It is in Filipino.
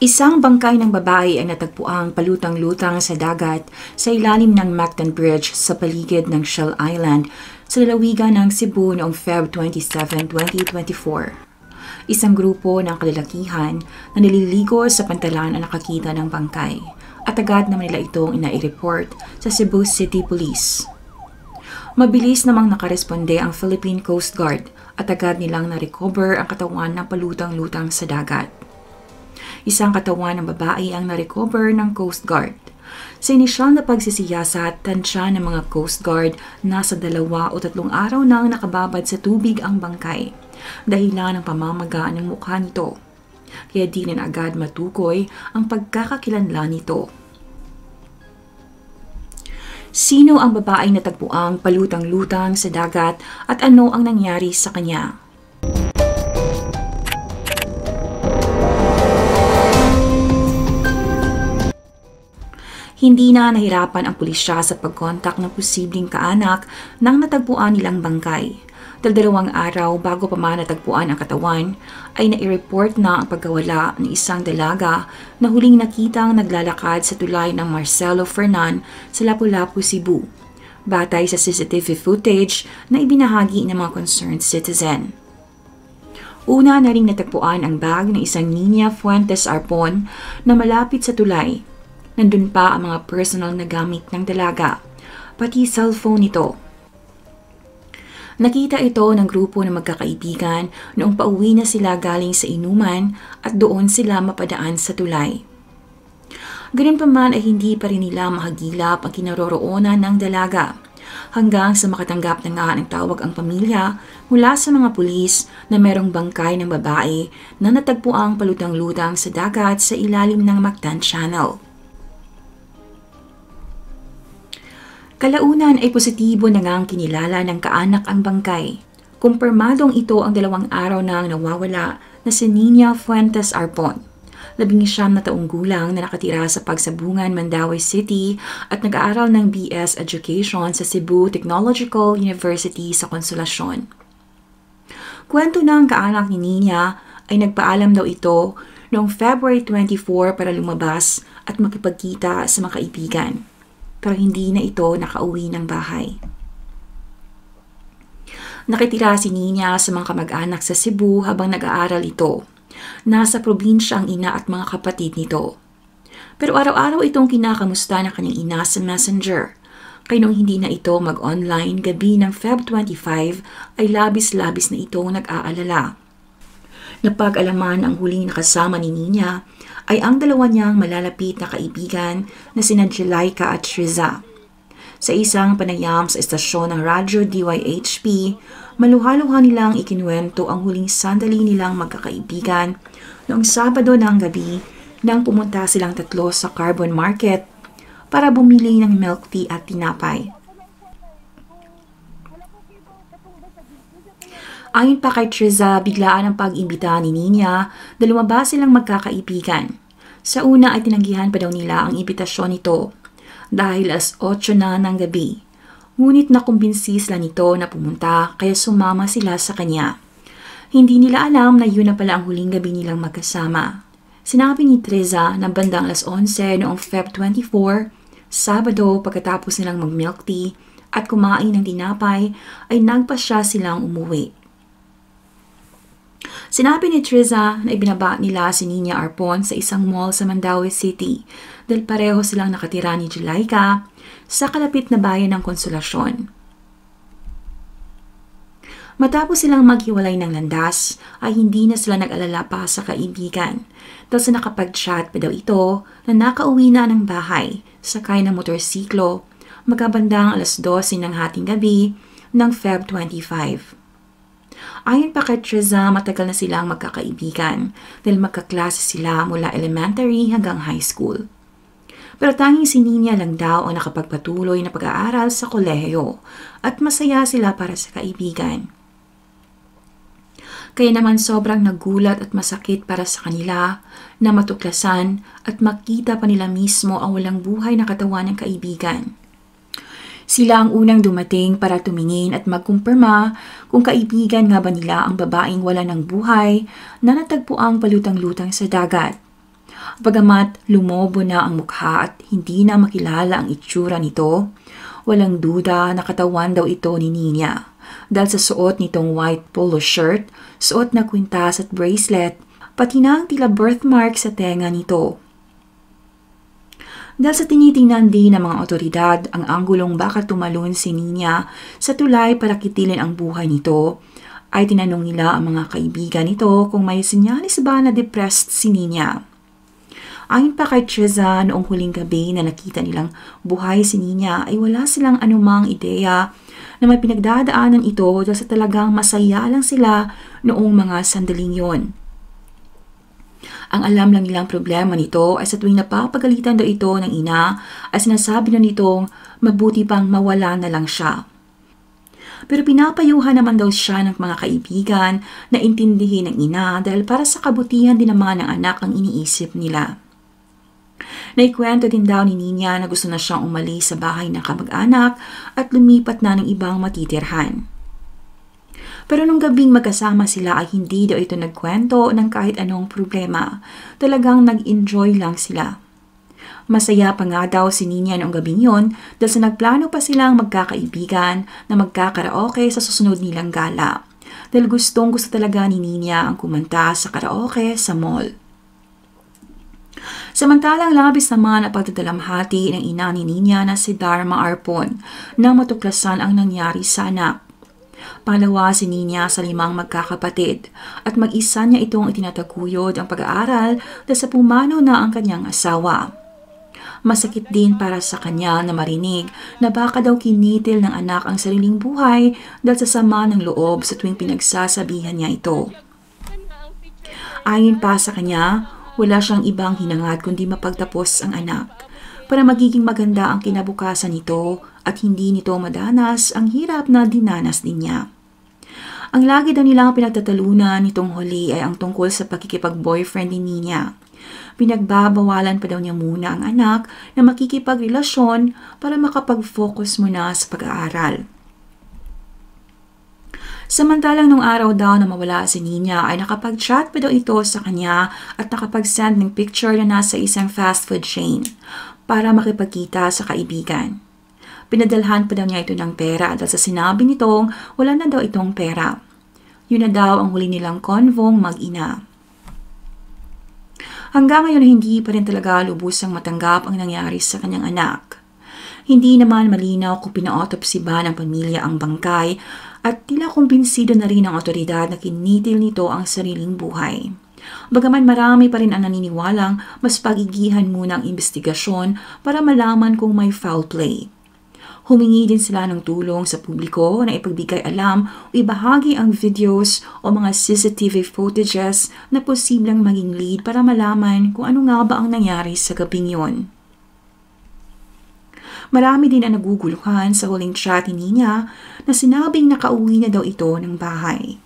Isang bangkay ng babae ang natagpuang palutang-lutang sa dagat sa ilalim ng Mactan Bridge sa paligid ng Shell Island sa lalawigan ng Cebu noong Feb 27, 2024. Isang grupo ng kalalakihan na nililigo sa pantalan ang nakakita ng bangkay at agad naman nila itong ina-report sa Cebu City Police. Mabilis namang nakaresponde ang Philippine Coast Guard at agad nilang na-recover ang katawan ng palutang-lutang sa dagat. Isang katawan ng babae ang na-recover ng Coast Guard. Sa inisyal na pagsisiyasat, tansya ng mga Coast Guard na sa 2 o 3 araw nang nakababad sa tubig ang bangkay, dahilan ng pamamaga ng mukha nito. Kaya di rin agad matukoy ang pagkakakilanlan nito. Sino ang babaeng natagpuang palutang-lutang sa dagat at ano ang nangyari sa kanya? Hindi na nahirapan ang pulisya sa pagkontak ng posibleng kaanak nang natagpuan nilang bangkay. 2 araw bago pa man natagpuan ang katawan, ay nai-report na ang pagkawala ng isang dalaga na huling nakitang naglalakad sa tulay ng Marcelo Fernan sa Lapu-Lapu, Cebu, batay sa CCTV footage na ibinahagi ng mga concerned citizen. Una na ring natagpuan ang bag ng isang Nina Fuentes Arpon na malapit sa tulay. Nandun pa ang mga personal na gamit ng dalaga, pati cellphone nito. Nakita ito ng grupo ng magkakaibigan noong pauwi na sila galing sa inuman at doon sila mapadaan sa tulay. Ganun pa man ay hindi pa rin nila mahagilap ang kinaroroonan ng dalaga hanggang sa makatanggap na nga ng tawag ang pamilya mula sa mga pulis na merong bangkay ng babae na natagpuang palutang-lutang sa dagat sa ilalim ng Mactan Channel. Kalaunan ay positibo na ngang kinilala ng kaanak ang bangkay. Kumpirmadong ito ang 2 araw nang nawawala na si Nina Fuentes Arpon, 19 na taong gulang na nakatira sa Pagsabungan, Mandaue City at nag-aaral ng BS Education sa Cebu Technological University sa Consolacion. Kwento ng kaanak ni Nina ay nagpaalam daw ito noong February 24 para lumabas at makipagkita sa mga kaibigan. Pero hindi na ito nakauwi ng bahay. Nakitira si Nina sa mga kamag-anak sa Cebu habang nag-aaral ito. Nasa probinsya ang ina at mga kapatid nito. Pero araw-araw itong kinakamusta ng kanyang ina sa Messenger. Kaya nung hindi na ito mag-online gabi ng Feb 25 ay labis-labis na itong nag-aalala. Napag-alaman ang huling nakasama ni Nina ay ang 2 niyang malalapit na kaibigan na sina Jelaika at Triza. Sa isang panayam sa estasyon ng radyo DYHP, maluha-luha nilang ikinuwento ang huling sandali nilang magkakaibigan noong Sabado ng gabi nang pumunta silang 3 sa Carbon Market para bumili ng milk tea at tinapay. Ayon pa kay Triza, biglaan ang pag-imbita ni Nina na lumabas silang magkakaibigan. Sa una ay tinanggihan pa daw nila ang imbitasyon nito dahil 8 na ng gabi. Ngunit nakumbinsi sila nito na pumunta kaya sumama sila sa kanya. Hindi nila alam na yun na pala ang huling gabi nilang magkasama. Sinabi ni Triza na bandang 11 noong Feb 24, Sabado pagkatapos nilang mag-milk tea at kumain ng tinapay ay nagpasya silang umuwi. Sinabi ni Triza na ibinaba nila si Nina Arpon sa isang mall sa Mandaue City dahil pareho silang nakatira ni Jelaika sa kalapit na bayan ng Consolacion. Matapos silang maghiwalay ng landas ay hindi na sila nag-alala pa sa kaibigan dahil sa nakapag-chat pa daw ito na nakauwi na ng bahay sakay ng motorsiklo magkabandang 12:00 ng hating gabi ng Feb 25. Ayon pa kay Triza, matagal na silang magkakaibigan dahil magkaklase sila mula elementary hanggang high school. Pero tanging si Nina lang daw ang nakapagpatuloy na pag-aaral sa kolehiyo at masaya sila para sa kaibigan. Kaya naman sobrang nagulat at masakit para sa kanila na matuklasan at makita pa nila mismo ang walang buhay na katawan ng kaibigan. Sila ang unang dumating para tumingin at magkumpirma kung kaibigan nga ba nila ang babaeng wala ng buhay na natagpuang palutang-lutang sa dagat. Bagamat lumobo na ang mukha at hindi na makilala ang itsura nito, walang duda na katawan daw ito ni Nina dahil sa suot nitong white polo shirt, suot na kwintas at bracelet, pati na ang tila birthmark sa tenga nito. Dahil sa tinitingnan din ng mga otoridad ang anggulong baka tumalon si Nina sa tulay para kitilin ang buhay nito, ay tinanong nila ang mga kaibigan nito kung may sinyalis ba na depressed si Nina. Ayon pa kay Triza, noong huling gabi na nakita nilang buhay si Nina ay wala silang anumang ideya na may pinagdadaanan ito dahil sa talagang masaya lang sila noong mga sandaling yon. Ang alam lang nilang problema nito ay sa tuwing napapagalitan daw ito ng ina ay sinasabi na nitong mabuti pang mawala na lang siya. Pero pinapayuhan naman daw siya ng mga kaibigan na intindihin ng ina dahil para sa kabutihan din naman ng anak ang iniisip nila. Naikwento din daw ni Nina na gusto na siyang umalis sa bahay ng kamag-anak at lumipat na ng ibang matitirhan. Pero nung gabing magkasama sila ay hindi daw ito nagkwento ng kahit anong problema. Talagang nag-enjoy lang sila. Masaya pa nga daw si Nina noong gabing yon dahil sa nagplano pa silang magkakaibigan na magkakaraoke sa susunod nilang gala. Dahil gustong gusto talaga ni Nina ang kumanta sa karaoke sa mall. Samantalang labis naman ang pagdadalamhati ng ina ni Nina na si Dharma Arpon nang matuklasan ang nangyari sa anak. Pangalawa si Nina sa 5 magkakapatid at mag-isa niya itong itinataguyod ang pag-aaral dahil sa pumanaw na ang kanyang asawa. Masakit din para sa kanya na marinig na baka daw kinitil ng anak ang sariling buhay dahil sa sama ng loob sa tuwing pinagsasabihan niya ito. Ayon pa sa kanya, wala siyang ibang hinangad kundi mapagtapos ang anak para magiging maganda ang kinabukasan nito at hindi nito madanas ang hirap na dinanas din niya. Ang lagi daw nilang pinagtatalunan nitong huli ay ang tungkol sa pakikipag-boyfriend ni Nina. Pinagbabawalan pa daw niya muna ang anak na makikipagrelasyon para makapag-focus muna sa pag-aaral. Samantalang nung araw daw na mawala si Nina ay nakapag-chat pa daw ito sa kanya at nakapag-send ng picture na nasa isang fast food chain para makipagkita sa kaibigan. Pinadalhan pa daw niya ito ng pera dahil sa sinabi nitong wala na daw itong pera. Yun na daw ang huli nilang konvong mag-ina. Hanggang ngayon hindi pa rin talaga lubusang matanggap ang nangyari sa kanyang anak. Hindi naman malinaw kung pina-autopsy ba ng pamilya ang bangkay at tila kumbinsido na rin ang otoridad na kinitil nito ang sariling buhay. Bagaman marami pa rin ang naniniwalang mas pagigihan muna ang investigasyon para malaman kung may foul play. Humingi din sila ng tulong sa publiko na ipagbigay alam o ibahagi ang videos o mga CCTV footages na posibleng maging lead para malaman kung ano nga ba ang nangyari sa gabing yon. Marami din ang naguguluhan sa huling chat ni Nina na sinabing nakauwi na daw ito ng bahay.